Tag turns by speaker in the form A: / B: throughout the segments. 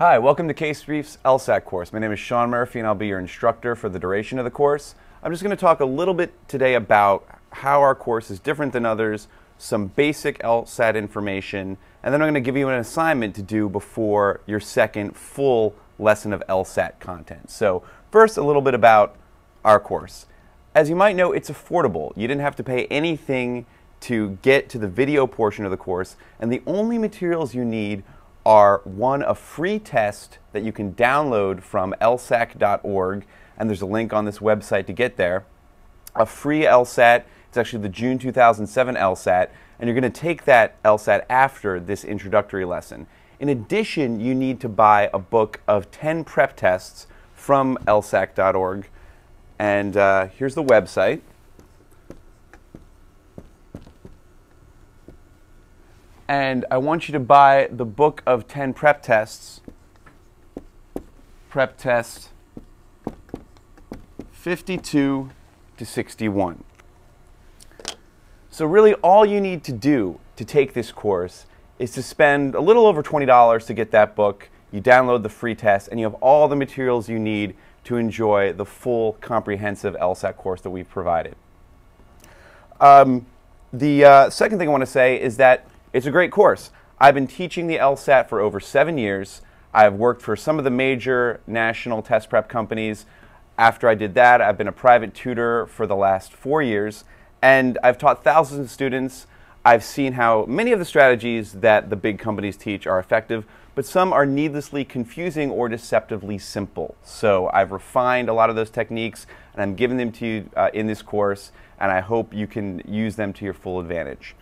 A: Hi, welcome to Case Brief's LSAT course. My name is Sean Murphy and I'll be your instructor for the duration of the course. I'm just going to talk a little bit today about how our course is different than others, some basic LSAT information, and then I'm going to give you an assignment to do before your second full lesson of LSAT content. So first, a little bit about our course. As you might know, it's affordable. You didn't have to pay anything to get to the video portion of the course, and the only materials you need are one, a free test that you can download from lsac.org, and there's a link on this website to get there, a free LSAT. It's actually the June 2007 LSAT, and you're going to take that LSAT after this introductory lesson. In addition, you need to buy a book of 10 prep tests from lsac.org, and here's the website. And I want you to buy the book of 10 prep tests, prep test 52 to 61. So really all you need to do to take this course is to spend a little over $20 to get that book. You download the free test and you have all the materials you need to enjoy the full comprehensive LSAT course that we've provided. The second thing I want to say is that it's a great course. I've been teaching the LSAT for over 7 years. I've worked for some of the major national test prep companies. After I did that, I've been a private tutor for the last 4 years, and I've taught thousands of students. I've seen how many of the strategies that the big companies teach are effective, but some are needlessly confusing or deceptively simple. So I've refined a lot of those techniques, and I'm giving them to you in this course, and I hope you can use them to your full advantage.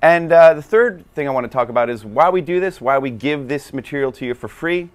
A: And the third thing I want to talk about is why we do this, why we give this material to you for free.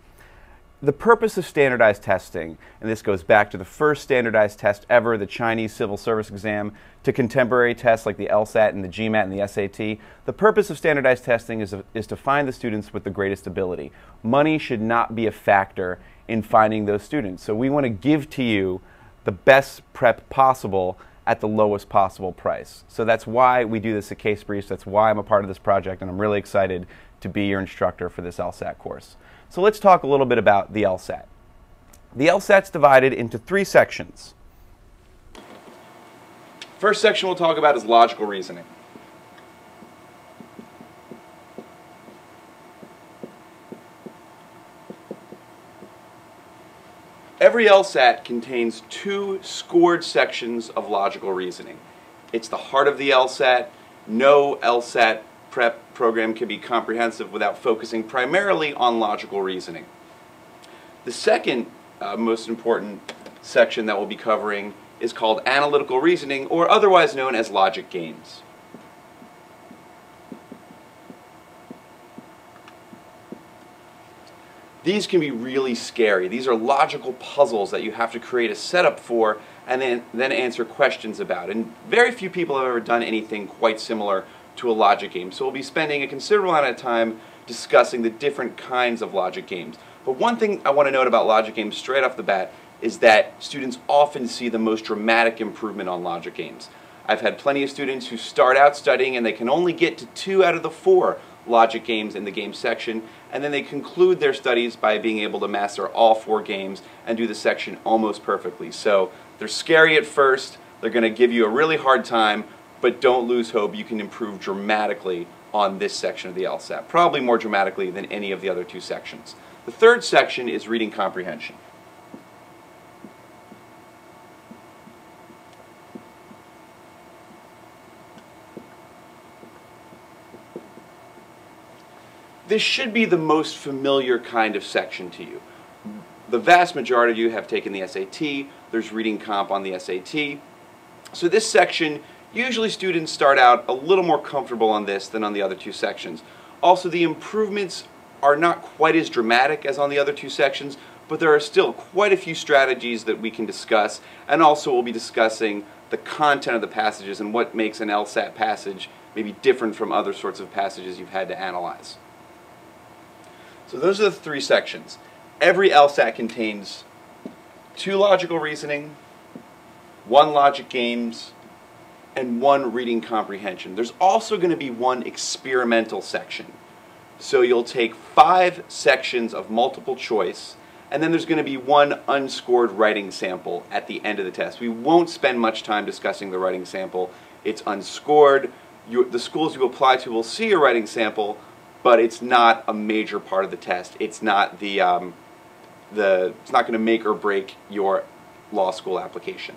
A: The purpose of standardized testing, and this goes back to the first standardized test ever, the Chinese civil service exam, to contemporary tests like the LSAT and the GMAT and the SAT. The purpose of standardized testing is to find the students with the greatest ability. Money should not be a factor in finding those students. So we want to give to you the best prep possible at the lowest possible price. So that's why we do this at Case Briefs. That's why I'm a part of this project, and I'm really excited to be your instructor for this LSAT course. So let's talk a little bit about the LSAT. The LSAT's divided into 3 sections. First section we'll talk about is logical reasoning. Every LSAT contains 2 scored sections of logical reasoning. It's the heart of the LSAT. No LSAT prep program can be comprehensive without focusing primarily on logical reasoning. The second most important section that we'll be covering is called analytical reasoning, or otherwise known as logic games. These can be really scary. These are logical puzzles that you have to create a setup for and then answer questions about. And very few people have ever done anything quite similar to a logic game. So we'll be spending a considerable amount of time discussing the different kinds of logic games. But one thing I want to note about logic games straight off the bat is that students often see the most dramatic improvement on logic games. I've had plenty of students who start out studying and they can only get to 2 out of the 4 logic games in the game section, and then they conclude their studies by being able to master all 4 games and do the section almost perfectly. So they're scary at first, they're going to give you a really hard time, but don't lose hope. You can improve dramatically on this section of the LSAT, probably more dramatically than any of the other 2 sections. The third section is reading comprehension. This should be the most familiar kind of section to you. The vast majority of you have taken the SAT. There's reading comp on the SAT. So this section, usually students start out a little more comfortable on this than on the other 2 sections. Also, the improvements are not quite as dramatic as on the other 2 sections, but there are still quite a few strategies that we can discuss, and also we'll be discussing the content of the passages and what makes an LSAT passage maybe different from other sorts of passages you've had to analyze. So those are the 3 sections. Every LSAT contains 2 logical reasoning, 1 logic games, and 1 reading comprehension. There's also going to be 1 experimental section. So you'll take 5 sections of multiple choice, and then there's going to be one unscored writing sample at the end of the test. We won't spend much time discussing the writing sample. It's unscored. The schools you apply to will see your writing sample, but it's not a major part of the test. It's not it's not going to make or break your law school application.